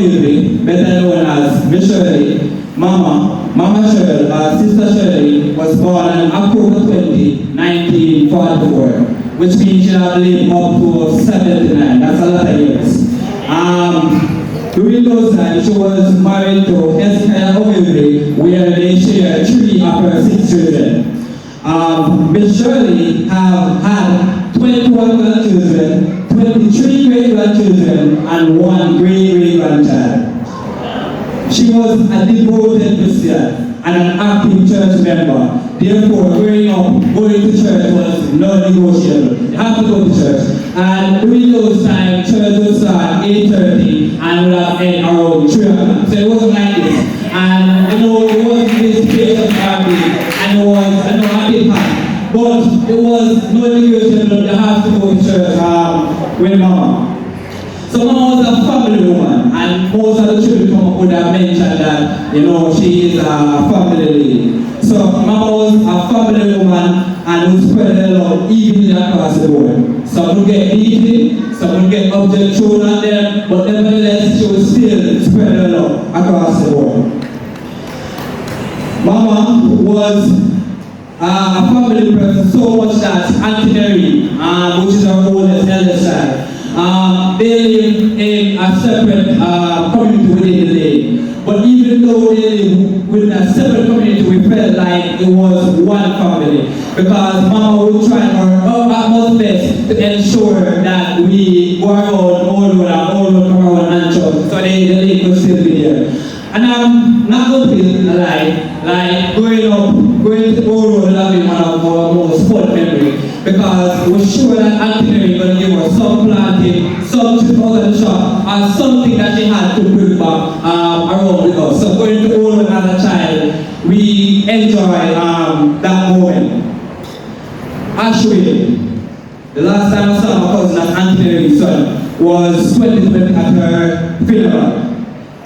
Ogilvie, better known as Miss Shirley, Mama Shirley, Sister Shirley, was born on October 20, 1944, which means she has lived up to 79. That's a lot of years. During those times, she was married to Ezekiel Ogilvie, where they shared 3 of her 6 children. Miss Shirley have had 21 grandchildren, 23 great-grandchildren, and 1 great-great-grandchild. She was a devoted Christian and an active church member. Therefore, growing up, going to church was non-negotiable. You have to go to church. And during those times, church would start 8:30 and would have end around 3 o'clock. So it wasn't like this. And you know, it wasn't this patient family, and it was a bit hard. But it was non-negotiable. You have to go to church with Mama. So Mama was a family woman, and most of the children would have mentioned that, you know, she is a family lady. So Mama was a family woman and would spread the love evenly across the board. Some would get beaten, some would get objects thrown at them, but nevertheless she would still spread the love across the board. Mama was a family person so much that Auntie Mary, which is our oldest eldest child, they live in a separate community within the day. But even though they live within a separate community, we felt like it was one family. Because Mama would try her utmost best to ensure that we go around all around and church, so the lake could still be there. And I'm not going to be a lie, like going to Old Road having one of our most fun memories. Because we're sure that Auntie Mary going to give her some planting, some trip out of the shop, and something that she had to bring back around with us. So going to Old Road as a child, we enjoy that moment. Actually, the last time I saw my cousin at Auntie Mary's son was 2020 at her funeral.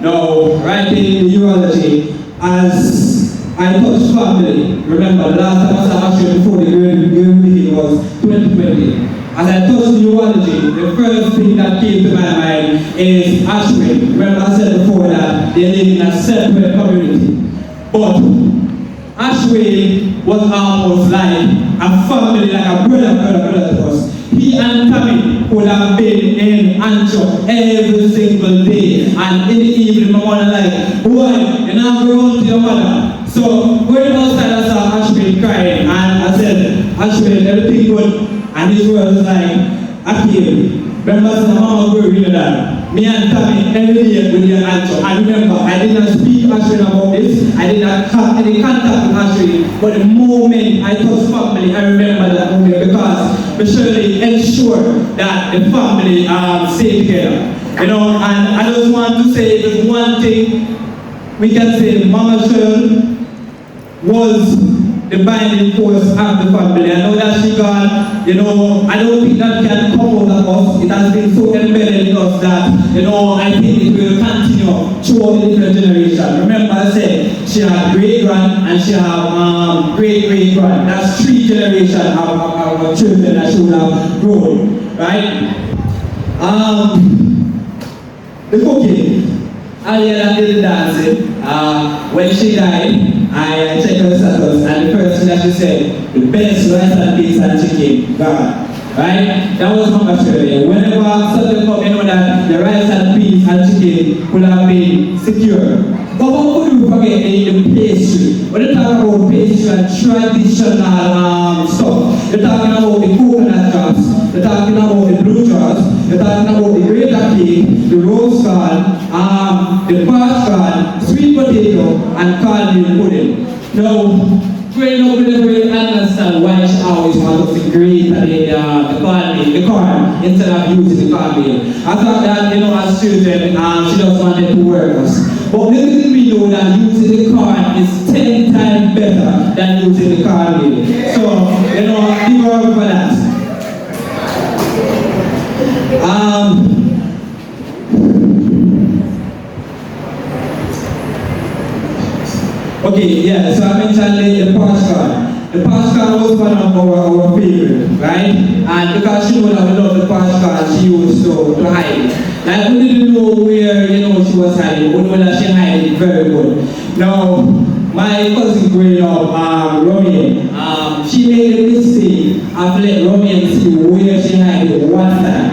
Now, writing the Eulogy, as I touched family, remember the last time I saw Ashley before the great meeting was 2020. As I touched the Eulogy, the first thing that came to my mind is Ashley. Remember I said before that they live in a separate community. But Ashley was almost like a family, like a brother to us. He and Tammy would have been in Antioch every single day. And in the evening, my mother like, boy, you're not going to your mother. So going outside, I saw Ashwin crying. And I said, Ashwin, everything good. And his word was like, Akim, remember my mama grew with that. Me and Tammy every day with your Antioch. And remember, I did not speak to Ashwin about this. I did not have any contact with Ashwin. But the moment I touched family, I remember that moment because we surely ensure that the family stay together. You know, and I just want to say there's one thing we can say, Mama Shirley was the binding force of the family. I know that she gone, you know, I don't think that can come out of us. It has been so embedded in us that, you know, I think it will continue throughout the different generations. Remember I said, she had great-grand and she had great-great-grand. That's 3 generations of children that she would have grown, right? The cooking. Earlier I did the dancing. When she died, I checked her status and the first thing that she said, the best rice and beans and chicken, God. Right? That was Mama Shirley. Whenever something come, you know that the rice and beans and chicken would have been secure. But how could you forget the pastry? When you talk about pastry and traditional stuff, you're talking about the coconut drops, you're talking about the blue drops, you're talking about the grater cake, the roast corn, the parched corn, sweet potato, and cornmeal pudding. Now, growing up with the way I understand why she always wants us to grate the corn instead of using the cornmeal. I thought that, you know, as children, she just wanted to work us. But little did we know that using the corn is 10 times better than using the cornmeal. So, you know, give her up for that. Okay, yeah, so I mentioned the parched corn. the Posh car was one of our favorite, right? And because she knew that we loved the Posh car, she used to hide it. Like we didn't know where, she was hiding. We know that she hid it very good. Now, my cousin growing up, Romian, she made a mistake of letting Romian see where she hid it one time.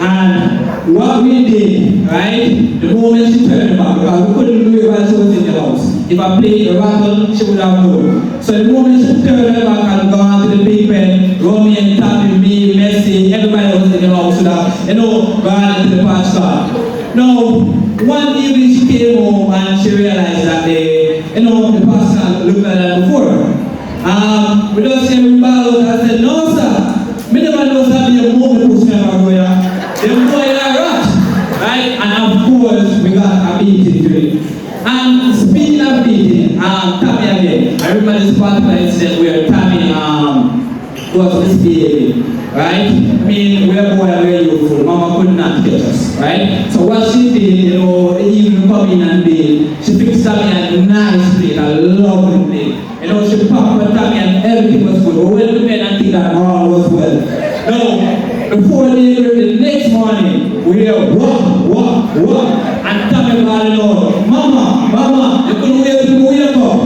And what we did, right, the moment she turned back, because we couldn't do it while she was in the house. If I played the rattle, she would have known. So the moment she turned her back and gone to the big bed, Romian, Tammy, me, Messi, everybody was in the house would have, gone into the patch car. Now, one evening she came home and she realized that the pastor looked at her before. We don't see him about I said, no sir, me never know that be a moment push me about where. The boy are right? And of course we got a beating to it. And speaking of beating, Tammy again. I remember this particular incident where Tammy was misbehaving. Right? I mean, we are boy very youthful. Mama could not catch us, right? So what she did, even come in and did, she fixed Tammy a nice plate, a lovely plate. She popped her Tammy and everything was good. But when we went and think that all was well. Now, before the next morning, we hear what, and Tammy calling out, Mama, you couldn't wait to wake up.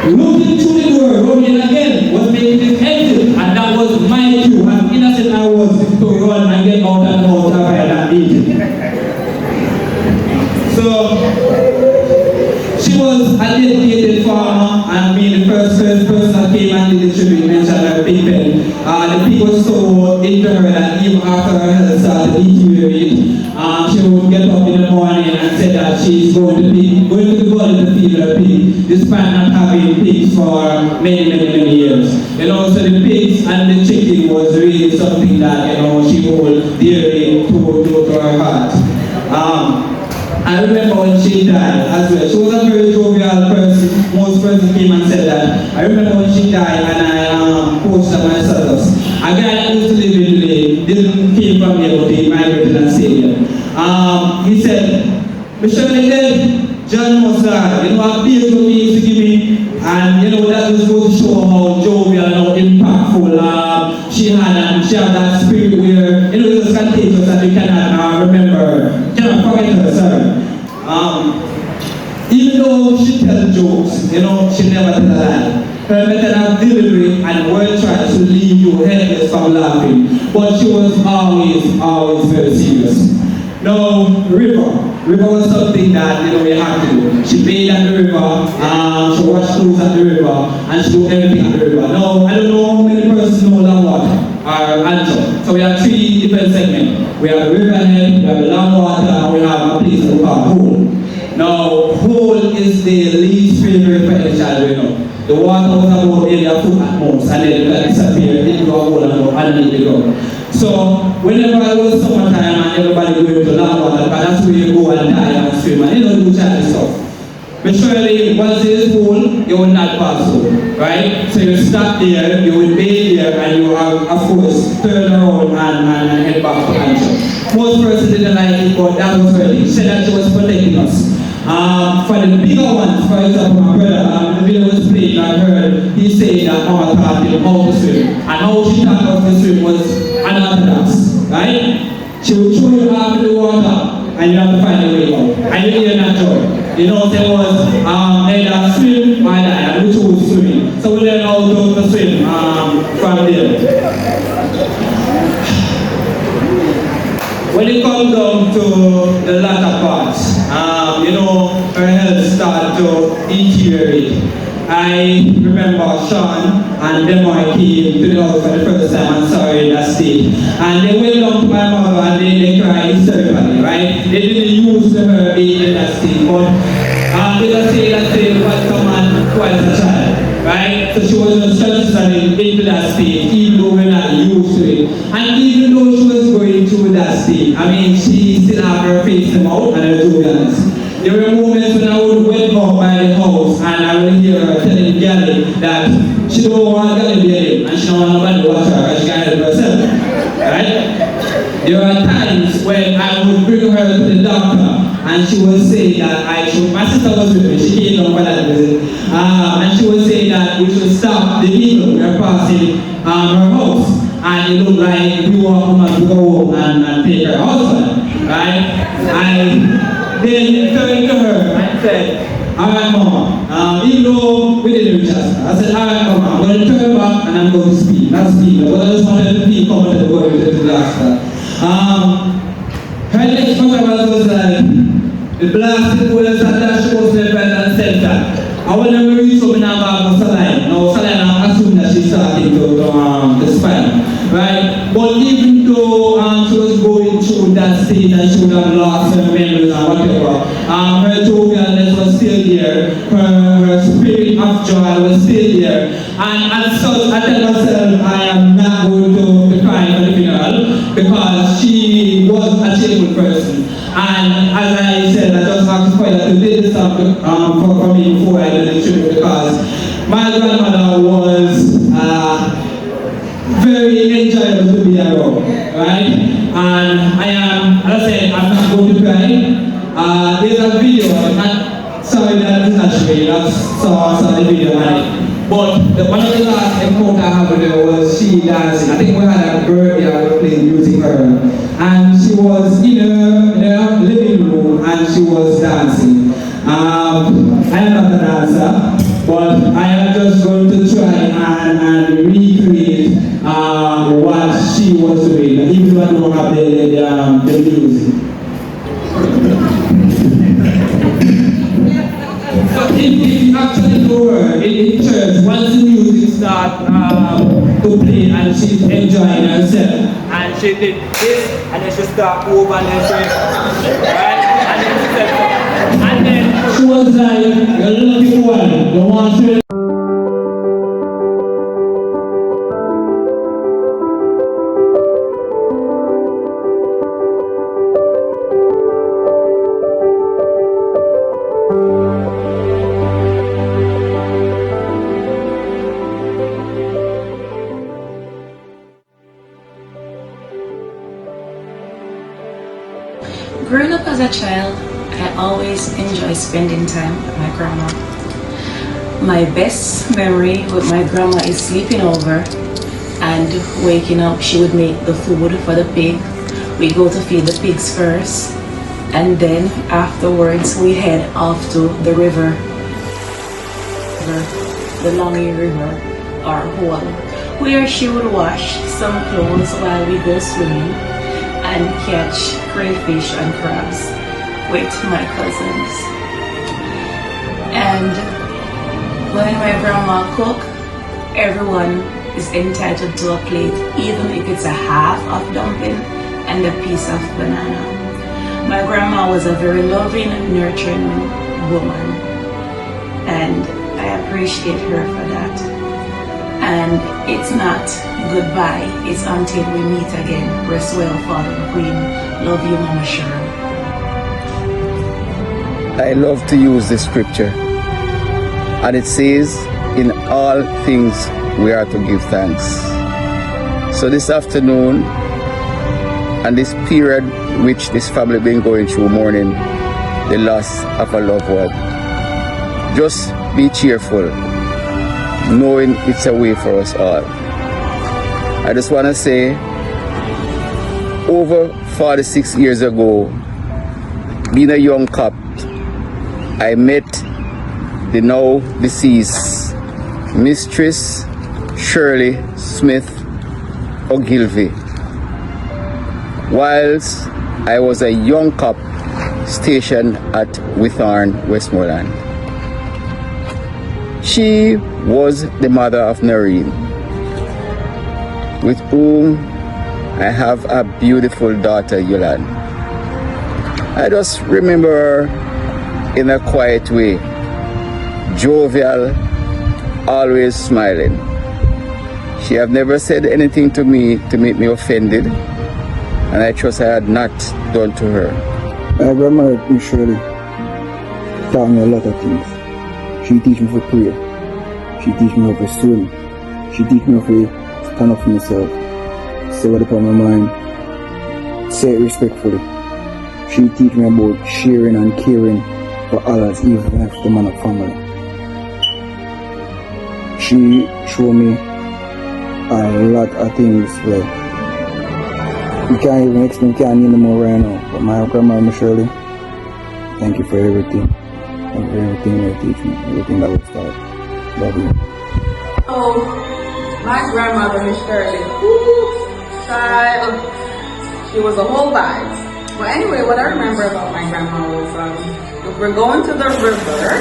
Looking through the door, Romian again was making his exit, and that was my cue, as innocent I was, to run and get out and out after that meeting. So, she was a dedicated farmer, and being the first person that came and did the tribute mentioned her Philppine. The people were so into her that even after her health started deteriorating, she would get up in the morning and say that she's going to the garden to feed her pig, despite not having pigs for many years. So the pigs and the chicken was really something that she held dearly to her heart. I remember when she died as well. She was a very jovial person. Most persons came and said that. I remember when she died and I posted on my status. A guy that used to live in today didn't came from here but he migrated and stayed here. He said, Shirley dead, John Mustard, a big to me to give me. And that just goes to show how jovial and how impactful she had, and she had that spirit where it was contagious that we cannot cannot forget her, sorry. Even though she tells jokes, she never tells a lie. Her method of delivery and word tries to leave you helpless from laughing, but she was always very serious. Now, River was something that we had to do. She bathed at the river, she washed clothes at the river, and she do everything at the river. Now, I don't know how many persons know that water or answer. So we have three different segments. We have the riverhead, we have the long water, and we have a place we call Hole. Now, Hole is the least favorite for any child The water was about maybe a foot at most, and then it disappeared into a hole and go underneath the ground. So, whenever I was summertime and everybody going to long water, because that's where you go and dive and swim, and do childish stuff. But surely, once it is full, you will not pass through, right? So you stop there, you will bathe there, and you are, of course, turn around and head back to answer. Most persons didn't like it, but that was her thing. She said that she was protecting us. For the bigger ones, for example, my brother, the video was playing, I heard he say that Mama taught him how to swim. And how she taught us to swim was unorthodox, right? She would throw you out of the water, and you have to find a way out. And you hear that joy. There was either swim or die, and we chose swimming. So we learned how to swim from there. When it comes down to the latter parts, her health started to deteriorate. I remember Sean and Demoy came to the house for the first time and saw her in that state. And they went down to my mother and they cried hysterically, right? They didn't use her being in that state, but they just say that they was someone twice a child, right? So she was just transitioning into that state, even though we're not used to it. And even though she was going through that state, she still had her face in mouth and her jovialness. There were moments when I would wake up by the house and I would hear her telling Gally that she don't want Gally to be there and she don't want nobody to watch her because she can't help herself. Right? There are times when I would bring her to the doctor and and she was saying that my sister was with me, she came down for that visit, and she was saying that we should stop the vehicle we are passing her house, and it looked like we were going to go home and take her husband, right? I then turned to her and said, alright mama, even though we didn't reach us, I said, alright mama, I'm going to turn back and I'm going to speak, not speak, but I just wanted to be comfortable with the disaster. Her next comment was like, the blasted bullets and that she was left, right and center. And when we reached up in our bag of Saline, now Saline assumed that she's starting to the spine, right? But even though she was going through that state and she would have lost her memories and whatever, her jovialness was still there, her spirit of joy was still there. And as such, I tell myself I am not going to be crying for the funeral because she was a cheerful person. And as I said, I just have to point out to did this stuff for me before I did the tribute because my grandmother was very enjoyable to be around, right? And I am, as I said, I'm not going to cry. There's a video, I'm not sorry that it's not showing, I saw the video, right? But one of the last encounter I had with her was she dancing. I think we had a birthday, I was playing music for her. And she was in her living room and she was dancing. I am not a dancer, but I am just going to try and recreate what she was doing, even though I don't have the music. So if you actually know her in church, once the music starts to play and she's enjoying herself, and she did this, and then she start over and then she, right? And then she said, and then she was like, you're looking for one, the one she Growing up as a child, I always enjoy spending time with my grandma. My best memory with my grandma is sleeping over and waking up. She would make the food for the pig. We go to feed the pigs first, and then afterwards we head off to the river, the Longy River, or Hole, where she would wash some clothes while we go swimming and catch crayfish and crabs with my cousins. And when my grandma cook, everyone is entitled to a plate, even if it's a half of dumpling and a piece of banana. My grandma was a very loving, nurturing woman, and I appreciate her for that. And it's not goodbye, it's until we meet again. Rest well, Father and Queen. Love you, Mama Shirley. I love to use the scripture, and it says, in all things we are to give thanks. So this afternoon, and this period which this family been going through, mourning the loss of a loved one, just be cheerful, knowing it's a way for us all. I just want to say, over 46 years ago, being a young cop, I met the now deceased Mistress Shirley Smith Ogilvie, whilst I was a young cop stationed at Withorn, Westmoreland. She was the mother of Noreen, with whom I have a beautiful daughter, Eulogy. I just remember her in a quiet way, jovial, always smiling. She have never said anything to me to make me offended, and I trust I had not done to her. My grandma, Miss Shirley, taught me a lot of things. She teach me to pray. She teach me how to swim. She teach me how to stand up for myself. Say what upon my mind. Say it respectfully. She teach me about sharing and caring for others, even if the man of family. She showed me a lot of things where you can't even explain, can't name them all right now. But my grandma, Miss Shirley, thank you for everything. Thank you for everything you teach me, everything that was taught. Love you. Oh, my grandmother, Miss Shirley, child, she was a whole vibe. But anyway, what I remember about my grandma was we're going to the river,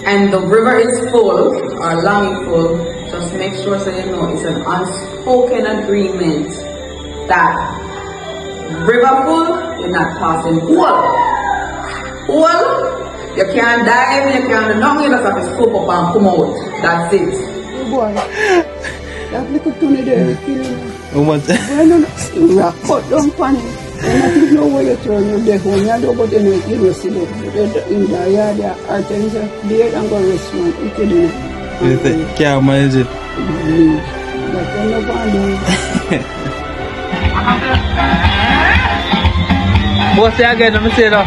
and the river is full, or long full. Just make sure so you know it's an unspoken agreement that river full, you're not passing whole. You can't dive, you can't do nothing, you just have to scoop up and come out. That's it. Oh boy, that little Tony there is killing me. What? Well, no, cut down funny. And I think no way you turn your day home. You don't go to the university. In the yard, there are things there and go restaurant. You can do it. You can't manage it. Like, I'm not going to What's that again? Let me see it up.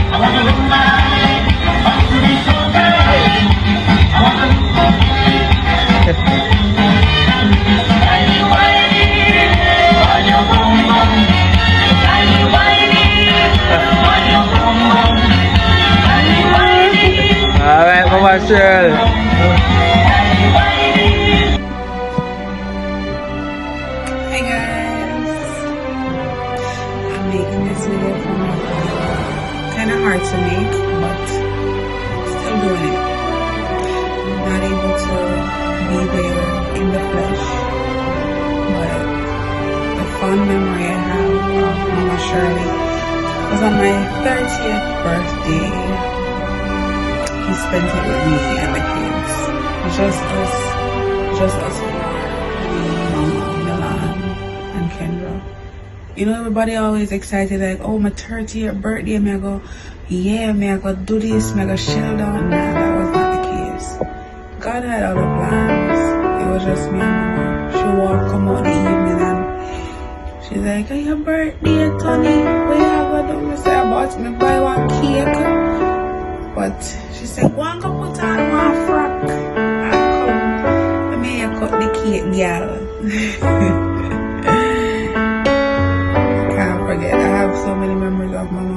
Alright, Mama Shirley. Hey guys, I'm making this video for my brother. Kind of hard to make, but still doing it. I'm not able to be there in the flesh, but the fond memory I have of Mama Shirley was on my 30th birthday. He spent it with me and the kids. Just us four. Me, Mama, Milan, and Kendra. You know, everybody always excited like, oh, my 30th birthday, me I go, yeah, me I go do this, me I go shell down. Nah, that was not the case. God had other plans. It was just me and Mama. She walked, come out the evening and she's like, oh, your birthday, Tony. What you have to do? I said, I bought me buy one cake. But she said, go and go put on one frock. I come. I mean, you cut the cake, girl. I can't forget. I have so many memories of Mama